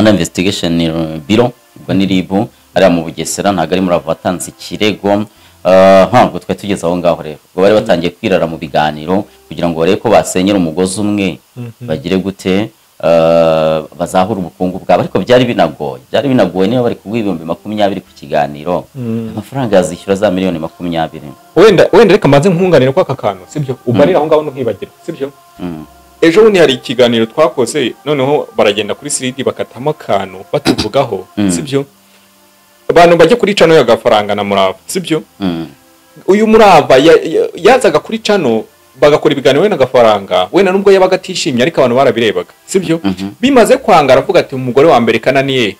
Investigation Bureau ubwo ni RIB ariya mu Bugesera ntabwo ari murava watanze ikirego ntabwo twari tugeze aho ngaho rero ubwo bari batangiye kwirara mu biganiro kugira ngo barebe ko basenyera umugozi umwe bagire gute bazahura ubukungu bwabo ariko byari binagoye niba bari kuguha 20,000 ku kiganiro amafaranga yazishyura za miliyoni 20 wenda reka mbanze nkunganire kwa kakantu sibyo umarira aho ngaho ntuhibagire sibyo ejo bundi hari ikiganiro twakoze noneho baragenda kuri siridi bakatamo akantu batuvugaho sibyo abantu bajye kuri cano ya gafaranga na murava sibyo uyu murava yazaga kuri cano bagakora ibiganiro we na gafaranga wenda nubwo yabaga atishimye ariko abantu barabirebaga sibyo bimaze kwangara avuga ati umugore wa mbere kananiye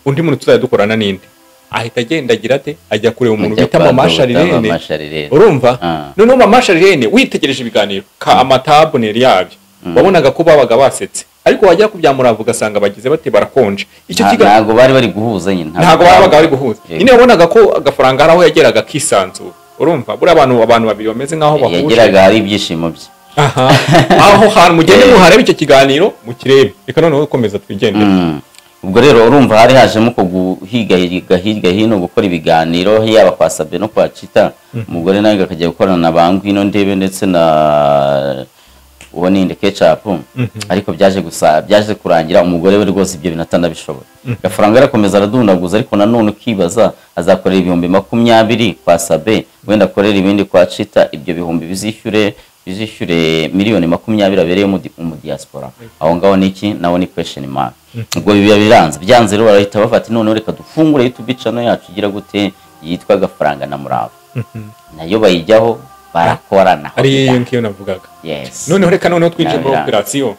undi muntu tuzajya dukorana n'indi ahita agenda agira ate ajya kureba umuntu bita Mama Sharirene urumva noneho Mama Sharirene witegereje ibiganiro ka amataboneri yabyo wabonaga ko babaga basetse ariko wajya kubyamurava ugasanga bagize bate barakonje icyo kiganiro ntago bari bari guhuza nyine ntago babaga bari guhuza nyine wabonaga ko agafaranga araho yageraga kisanzura urumva buri abantu babiri bameze nkaho bahuje yageraga hari ibyishimo bye aho hantu mugende muharebe icyo kiganiro mukirebe reka noneho ukomeza twigendere ubwo rero urumva hari hajemo ko guhiga hino gukora ibiganiro yaba kwa Sabe no kwa Chita umugore nawe akajya gukorana na Bangwino Ndebe ndetse na uboninde Ketchup ariko byaje kurangira umugore we rwose ibyo binatanda bishobora gafaranga arakomeza aradunaguza ariko nanone ukibaza azakorera 20,000 kwa Sabe wenda akorera ibindi kwa Chita ibyo bihumbi bizishyure miliyoni 20 abereye mu diaspora aho ngaho niki nawo ni question mark ubwo bibiya byanze rero barahita bafata none reka dufungure YouTube channel yacu igira gute yitwa gafaranga na murava nayo bayijyaho barakorana ari iyo nkiyo navugaga noneho reka noneho twinjire muri operation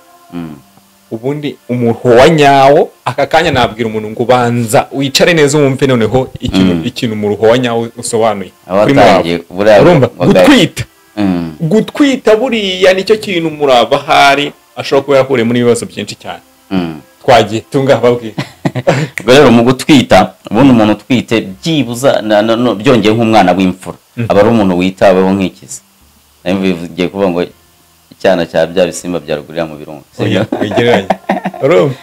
ubundi umuntu wa nyawo aka kanya nabwira umuntu ngo banza wicare neza umve noneho ikintu mu ruho wa nyawo usobanuye urumva gutwita buriya nicyo kintu murava hari ashobora kuba yahuriye muri ibibazo byinshi cyane twagiye tungababwira rero mu gutwita ubundi umuntu utwite byibuza byongeye nk'umwana w'imfura aba ari umuntu witaweho nk'ikizi nayo bigiye kuvuga ngo icyana cya bya bisimba byarugurira mu birungo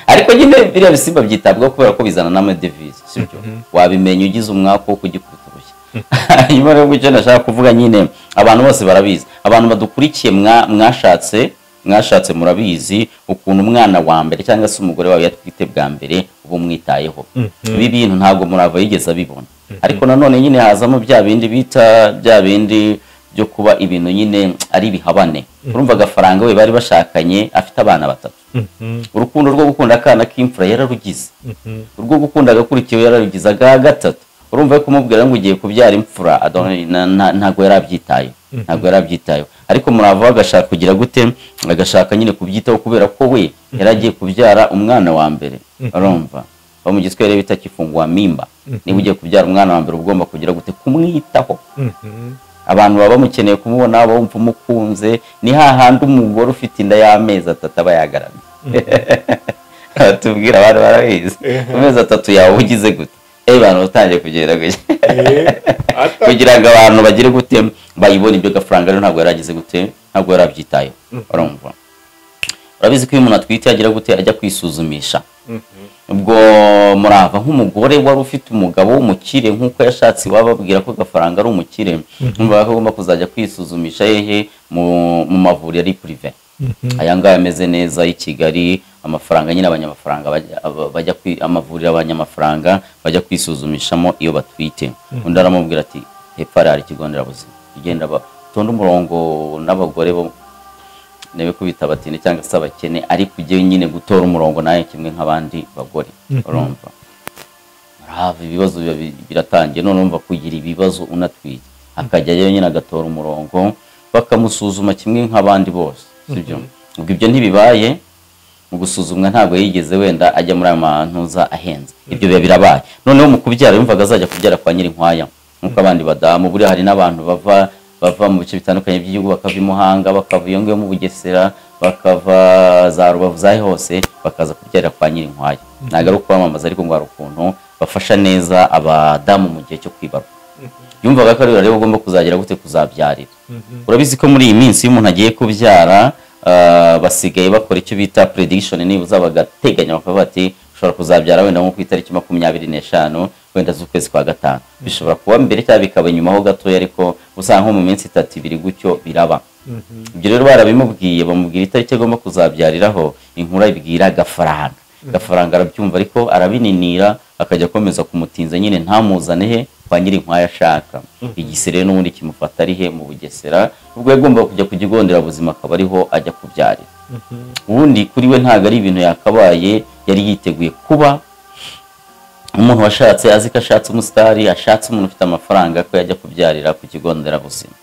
ariko nyine biriya bisimba byitabwaho kubera ko bizana n'amadevize sibyo wabimenya ugize umwaka wo kugikubita urushyi nyuma rero icyo nashaka kuvuga nyine abantu bose barabizi abantu badukurikiye mwashatse murabizi ukuntu umwana wa mbere cyangwa se umugore wawe yatwite bwa mbere ubu mwitayeho ibi bintu ntabwo murava yigeze abibona ariko nanone nyine hazamo bya bindi byo kuba ibintu nyine ari bihabane urumva gafaranga we bari bashakanye afite abana 3 urukundo rwo gukunda akana k'imfura yararugize urwo gukunda agakurikiwe yararugize aga 3 urumva ko kumubwira ngo ugiye kubyara imfura ntago yarabyitaye ntabwo yarabyitayeho ariko murava agashaka kugira gute agashaka nyine kubyitaho kubera ko we yaragiye kubyara umwana wa mbere urumva mu giswahili bita kifungua mimba niba ugiye kubyara umwana wa mbere ugomba kugira gute kumwitaho abantu baba bamukeneye kumubona bumva umukunze ni hahandi umugore ufite inda y'amezi 3 aba yagaramye tubwira abantu barabizi amezi 3 yawe ugize gute abantu batangiye kugera kugira ngo abantu bagire gute bayibone ibyo gafaranga rero ntabwo yaragize gute ntabwo yarabyitayeho urumva urabizi ko iyo umuntu atwite yagira gute ajya kwisuzumisha ubwo murava nk'umugore wari ufite umugabo w'umukire nk'uko yashatse wababwira ko gafaranga ari umukire numva ko agomba kuzajya kwisuzumisha hehe mu mavuriro ari privé aya ngaya ameze neza i Kigali amafaranga nyine abanyamafaranga bajya amavuriro abanyamafaranga bajya kwisuzumishamo iyo batwite undi aramubwira ati hepfo hari ikigo nderabuzima igenda batonda umurongo n'abagore bo nebe kubita batine cyangwa se abakene ari kujye nyine gutora umurongo naye kimwe nk'abandi bagore urumva ibibazo biratangiye none umva kugira ibibazo unatwite akajyayo nyine agatora umurongo bakamusuzuma kimwe nk'abandi bose sibyo ubwo ibyo ntibibaye mu gusuzumwa ntabwo yigeze wenda ajya muri amantuza ahenze ibyo biba birabaye noneho mu kubyara yumvaga azajya kubyara kwa Nyirinkwaya nkuko abandi badamu buri hari n'abantu bava mu bice bitandukanye by'igihugu bakava Muhanga bakava iyo ngiyo mu Bugesera bakava za Rubavu zahe hose bakaza kubyara kwa Nyirinkwaya ntago ari kwamamaza ariko ngo ari ukuntu bafasha neza abadamu mu gihe cyo kwibaruka yumvaga ko rero ugomba kuzagira gute kuzabyarira urabizi ko muri iyi minsi umuntu agiye kubyara basigaye bakora icyo bita prediction nibuza bagateganya bakavuga ati ushobora kuzabyara wenda nko ku itariki 25 wenda z'ukwezi kwa gatanu bishobora kuba mbere cyangwa bikaba nyuma ho gatoya ariko usanga nko mu minsi 3-2 gutyo biraba ibyo rero barabimubwiye bamubwira itariki agomba kuzabyariraho inkura ibwira gafaranga arabyumva ariko arabininira akajya komeza kumutinza nyine ntamuzane he kwa Nyirinkwaya ashaka igisere n'ubundi kimufata ari he mu Bugesera ubwo yagomba kujya ku kigo nderabuzima akaba ariho ajya kubyarira ubundi kuri we ntago ari ibintu yakabaye yari yiteguye kuba umuntu washatse azi ko ashatse umusitari ashatse umuntu ufite amafaranga ko yajya kubyarira ku kigo nderabuzima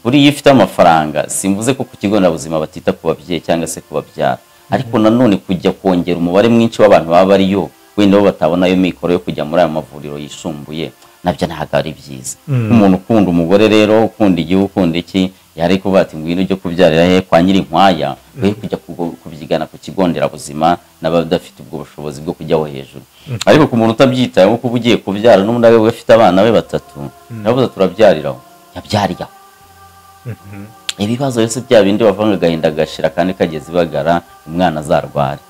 buri ifite amafaranga simvuze ko ku kigo nderabuzima batita ku babyeyi cyangwa se kubabyara ariko nanone kujya kongera umubare mwinshi w'abantu baba bariyo wenda bo batabona ayo mikoro yo kujya muri aya mavuriro yisumbuye nabyo ntabwo ari byiza umuntu ukunda umugore rero ukunda igihugu ukunda iki yari kuvuga ati ngwino ujye kubyarira he kwa Nyirinkwaya we kujya kubyigana ku kigo nderabuzima n'abadafite ubwo bushobozi bwo kujyaho hejuru ariko ku muntu utabyitayeho kuba ugiye kubyara n'umuntu we afite abana be 3 navuze turabyariraho yabyariye ibibazo yose bya bindi bavanga gahinda gashira kandi kageze bagara umwana azarwara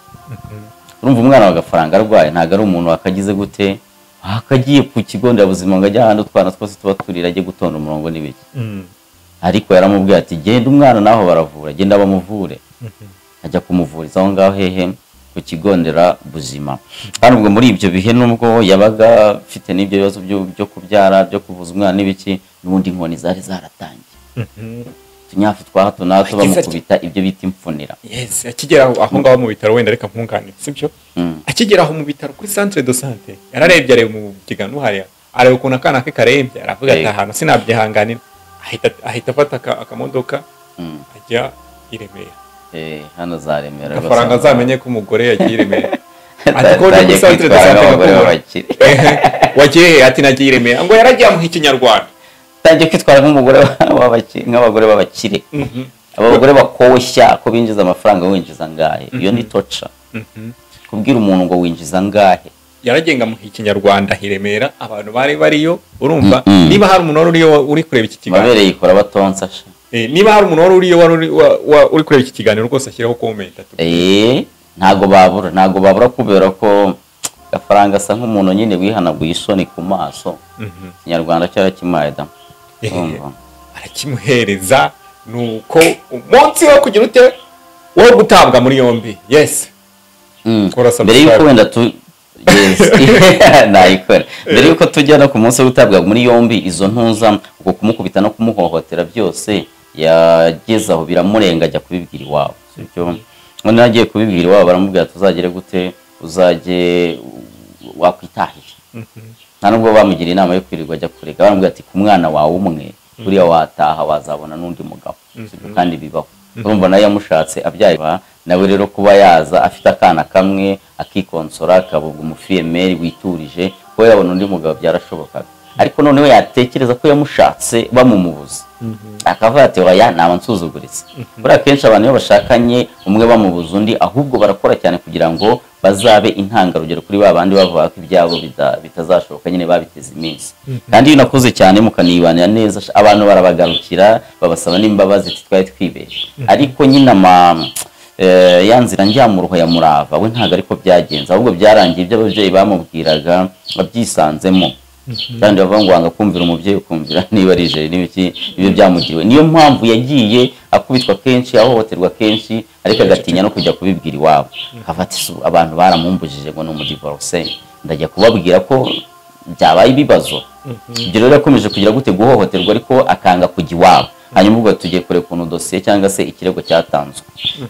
urumva umwana w'agafaranga arwaye ntago ari umuntu wakagize gute akagiye ku kigo nderabuzima ngo ajye ahandi utwana twose tuba turira ajye gutonda umurongo n'ibiki ariko yaramubwiye ati genda umwana naho baravura genda bamuvure ajya kumuvuriza aho ngaho hehe ku kigo nderabuzima kandi ubwo muri ibyo bihe nubwo yabaga afite n'ibyo bibazo byo kubyara byo kuvuza umwana n'ibiki n'ubundi inkoni zari zaratangiye tunyafu twa hato na hato bamukubita ibyo bita impfunira yes akigera aho ngaho mu bitaro wenda reka mpunganire sibyo akigera aho mu bitaro kuri centre de santé yararebye areba mu kigano hariya areba ukuntu akana ke karembye aravuga ati ahantu sinabyihanganira ahita afata akamodoka ajya i Remera hano za Remera gafaranga azamenye ko umugore yagiye i Remera ati ko muri centre de santé wagiye ati nagiye i Remera ngo yaragiye mu Kinyarwanda tangiye kwitwara nk'umugore nk'abagore b'abakire abagore bakoshya ko binjiza amafaranga winjiza ngahe iyo ni toca kubwira umuntu ngo winjiza ngahe yaragenga mu Kinyarwanda hiremera abantu bari bariyo urumva niba hari umuntu uriyo uri kureba iki kiganiro mabere yikora batonsa sha niba hari umuntu uriyo uri kureba iki kiganiro rwose ashyiraho comment ntago babura kubera ko gafaranga asa nk'umuntu nyine wihanaguye isoni ku maso Kinyarwanda cyarakimaye da arakimuhereza nuko umunsi wo kugira ute wo gutabwa muri yombi yes mbere yuko wenda nayikora mbere yuko tujya no ku munsi wo gutabwa muri yombi izo ntuza uko kumukubita no kumuhohotera byose yageze aho biramurenga ajya kubibwira iwabo sibyo none agiye kubibwira iwabo baramubwira tuzagire gute uzajye wakwitahije nta nubwo bamugira inama yo kwirirwa ajya kurega baramubwira ati ku mwana wawe umwe buriya wataha wazabona n'undi mugabo kandi bibaho urumva nayo yamushatse abyaye nawe rero kuba yaza afite akana kamwe akikonsora akavuga umufiyemeri witurije ko yabona undi mugabo byarashobokaga ariko noneho yatekereza ko yamushatse bamumubuza akavuga ati oya naba nsuzuguritse buriya kenshi abantu iyo bashakanye umwe bamubuza undi ahubwo barakora cyane kugira ngo bazabe intangarugero kuri ba bandi bavuga ko ibyabo bitazashoboka nyine babiteze iminsi kandi iyo nakoze cyane mukanibanira neza abantu barabagarukira babasaba n'imbabazi twari twibeshye ariko nyine ya nzira njyamuruho ya murava we ntabwo ariko byagenze ahubwo byarangiye ibyo ababyeyi bamubwiraga babyisanzemo kandi bavuga ngo wanga kumvira umubyeyi ukumvira niba ari ijeri n'ibiki ibyo byamugiriwe niyo mpamvu yagiye akubitwa kenshi ahohoterwa kenshi ariko agatinya no kujya kubibwira iwabo afata abantu baramumbujije ngo ni umudivorce ndajya kubabwira ko byabaye ibibazo ibyo rero yakomeje kugira gute guhohoterwa ariko akanga kujya iwabo hanyuma ubwo tugiye kure kuntu dosiye cyangwa se ikirego cyatanzwe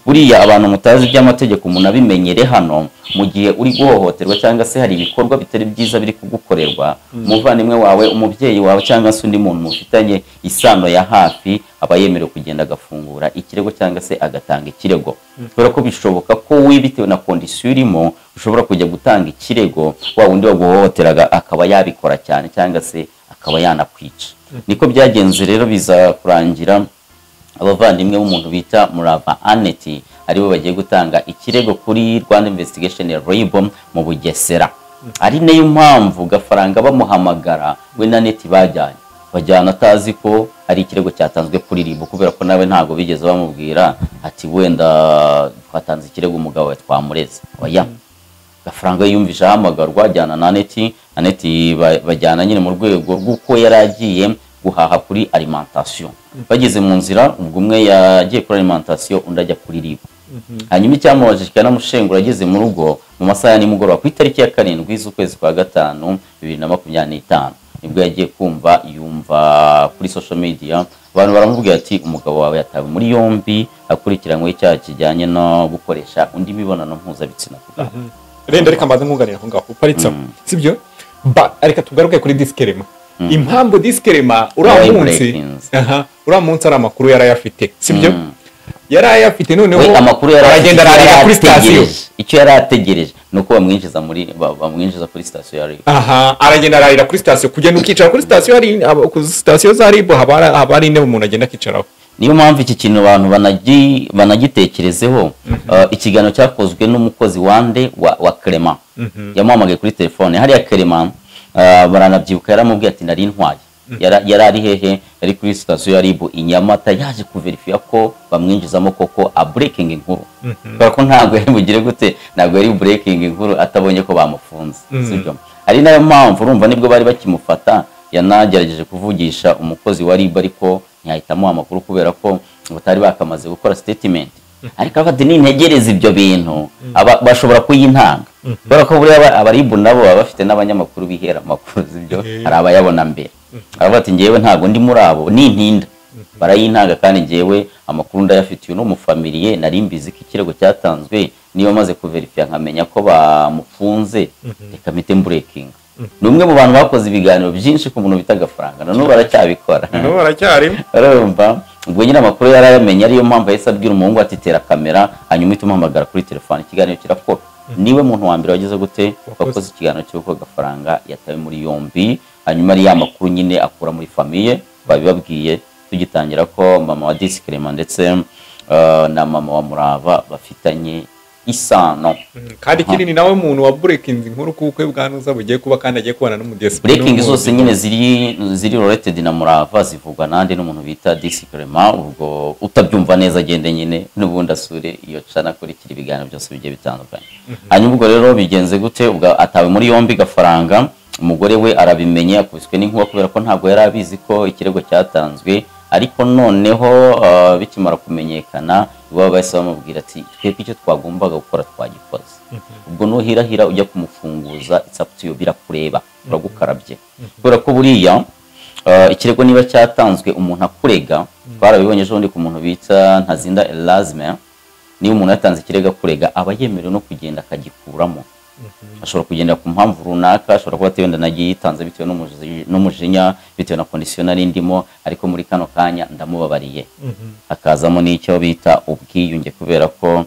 buriya abantu mutazi by'amategeko umuntu abimenyere hano mu gihe uri guhohoterwa cyangwa se hari ibikorwa bitari byiza biri kugukorerwa umuvandimwe wawe umubyeyi wawe cyangwa se undi muntu mufitanye isano ya hafi aba yemerewe kugenda agafungura ikirego cyangwa se agatanga ikirego kubera ko bishoboka ko we bitewe na kondisiyo urimo ushobora kujya gutanga ikirego wa wundi waguhohoteraga akaba yabikora cyane cyangwa se akaba yanakwica niko byagenze rero biza kurangira abavandimwe b'umuntu bita Murava Annette aribo bagiye gutanga ikirego kuri Rwanda Investigation RIB mu Bugesera ari nayo mpamvu gafaranga bamuhamagara we na Annette bajyana atazi ko ari ikirego cyatanzwe kuri RIB kubera ko nawe ntago bigeze bamubwira ati wenda twatanze ikirego umugabo we twamureze oya gafaranga yumvisha hamagarwa ajyana na Annette bajyana nyine mu rwego rw'uko yaragiye guhaha kuri alimentation bageze mu nzira ubwo umwe yagiye kuri alimentation undi ajya kuri RIB hanyuma icyamubajije cyanamushengura ageze mu rugo mu masaha ya nimugoroba ku itariki ya 7 z'ukwezi kwa 5 2025 nibwo yagiye yumva kuri social media abantu baramubwira ati umugabo wawe yatawe muri yombi akurikiranywe icyaha kijyanye no gukoresha undi mibonano mpuzabitsina kugaha renda reka mbaze nkunganira aho ngaho uparitsa sibyo areka tugaruke kuri diskerema impamvu diskerema uramunsi ari amakuru yarayafite sibyo yarayafite noneho amakuru aragenda ararira kuri station icyo yarategereje nuko bamwinjiza kuri station ya RIB aragenda ararira kuri station kugenda ukicara kuri station ku station za RIB haba ari intebe umuntu agenda akicaraho niyo mpamvu iki kintu abantu banagitekerezeho ikiganiro cyakozwe n'umukozi wa Clement yamuhamagaye kuri telefone hariya Clement baranabyibuka yaramubwiye ati nari ntwaye yari ari hehe yari kuri station ya RIB Inyamata yaje kuverifya ko bamwinjizamo koko a breaking inkuru kubera ko ntabwo yari bugire gute ntabwo yari breaking inkuru atabonye ko bamufunze sibyo ari nayo mpamvu urumva nibwo bari bakimufata yanagerageje kuvugisha umukozi wa RIB ariko ntiyahitamo amakuru kubera ko batari bakamaze gukora statement ariko abadi nintegereza ibyo bintu bashobora kuyintanga kubera ko buriya abaribu nabo baba bafite n'abanyamakuru bihera amakuru zibyo hari abayabona mbere aravuga ati ngewe ntago ndi muri abo nintinda barayintanga kandi ngewe amakuru ndayafitiye no mu family nari mbizi ko ikirego cyatanzwe niyo maze kuverifya nkamenya ko bamufunze reka mite breaking numwe mu bantu bakoze ibiganiro byinshi ku muntu bita Gafaranga none baracyabikora urumva ubwo nyine amakuru yarayamenye ariyo mpamvu yahise abwira umuhungu ati tera kamera hanyuma itumpamagara kuri telefone ikiganiro kirakora niwe muntu wa mbere wagize gute wakoze ikiganiro cy'uko Gafaranga yatawe muri yombi hanyuma ari ya makuru nyine akura muri famille babibabwiye tugitangira ko mama wa Discrema ndetse na mama wa Murava bafitanye isano kandi kinini nawe umuntu wa breaking inkuru kuko bwanuza bugiye kuba kandi agiye kubana n'umudesi breaking zose nyine ziri related na Murava zivugwa nande n'umuntu bita Discrema ubwo utabyumva neza agende nyine n'ubundi asure iyo cana kuri kiri biganiro byose bigiye bitandukanye hanyuma ubwo rero bigenze gute ubwo atawe muri yombi Gafaranga umugore we arabimenye akubiswe n'inkuba kubera ko ntabwo yari abizi ko ikirego cyatanzwe ariko noneho bikimara kumenyekana iwabo bahise bamubwira ati twebwe icyo twagombaga gukora twagikoze ubwo nuhirahira ujya kumufunguza itsaptiyo birakureba uragukarabye kubera ko buriya ikirego niba cyatanzwe umuntu akurega twarabibonye ejo ndi ku muntu bita Ntazinda Elazme niba umuntu yatanze ikirego akurega aba yemerewe no kugenda akagikuramo ashobora kugendera ku mpamvu runaka, ashobora kuba atenda nagiye yitanze bitewe n'umujinya, bitewe na condition nari ndimo, ariko muri kano kanya ndamubabariye. Akazamo n'icyo bita ubwiyunge, kubera ko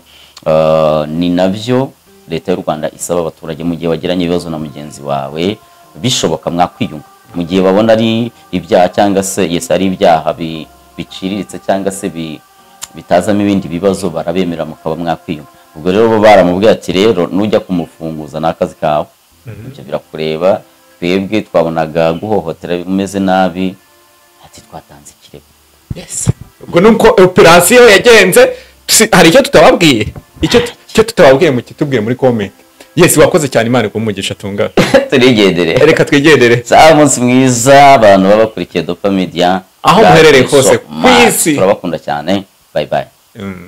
ni nabyo leta y'u Rwanda isaba abaturage mu gihe wagiranye ibibazo na mugenzi wawe, bishoboka mwakwiyunga. Mu gihe babona ari ibyaha cyangwa se ari ibyaha biciriritse cyangwa se bitazamo ibindi bibazo, barabemera mukaba mwakwiyunga. Ubwo rero bo baramubwiye ati rero nujya kumufunguza n'akazi kawe, ibyo birakureba, twebwe twabonaga guhohotera umeze nabi, ati twatanze ikirego. Yes, ubwo nuko operation yagenze. Hari icyo tutababwiye, icyo tutababwiye mu kitubwiye muri comment. Yes, wakoze cyane, Imana ikumugisha tunga. Turigendere, reka twigendere. Umunsi mwiza abantu babakurikiye Dopa Media, aho muherereye hose kwisi, turabakunda cyane. Bye bye.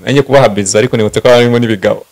Enye kubaha biza, ariko nibutse ko harimo n'ibigabo.